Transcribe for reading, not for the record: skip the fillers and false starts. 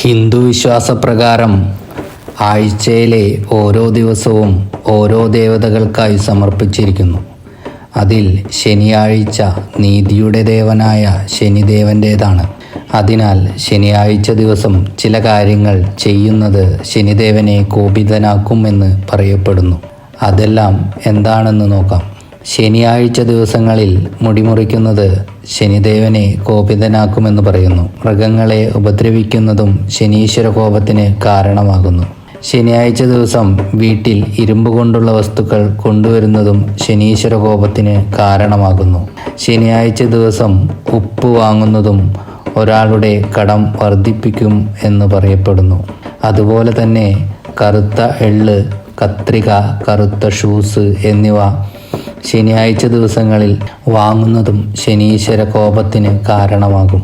ഹിന്ദു വിശ്വാസപ്രകാരം ആഴ്ചയിലെ ഓരോ ദിവസവും ഓരോ ദേവതകൾക്കായി സമർപ്പിച്ചിരിക്കുന്നു. അതിൽ ശനിയാഴ്ച നീതിയുടെ ദേവനായ ശനിദേവൻ്റേതാണ്. അതിനാൽ ശനിയാഴ്ച ദിവസം ചില കാര്യങ്ങൾ ചെയ്യുന്നത് ശനിദേവനെ കോപിതനാക്കുമെന്ന് പറയപ്പെടുന്നു. അതെല്ലാം എന്താണെന്ന് നോക്കാം. ശനിയാഴ്ച ദിവസങ്ങളിൽ മുടിമുറിക്കുന്നത് ശനിദേവനെ കോപിതനാക്കുമെന്ന് പറയുന്നു. മൃഗങ്ങളെ ഉപദ്രവിക്കുന്നതും ശനീശ്വര കോപത്തിന് കാരണമാകുന്നു. ശനിയാഴ്ച ദിവസം വീട്ടിൽ ഇരുമ്പ് കൊണ്ടുള്ള വസ്തുക്കൾ കൊണ്ടുവരുന്നതും ശനീശ്വര കോപത്തിന് കാരണമാകുന്നു. ശനിയാഴ്ച ദിവസം ഉപ്പ് വാങ്ങുന്നതും ഒരാളുടെ കടം വർദ്ധിപ്പിക്കും എന്ന് പറയപ്പെടുന്നു. അതുപോലെ തന്നെ കറുത്ത എള്ള്, കത്രിക, കറുത്ത ഷൂസ് എന്നിവ ശനിയാഴ്ച ദിവസങ്ങളിൽ വാങ്ങുന്നതും ശനീശ്വര കോപത്തിന് കാരണമാകും.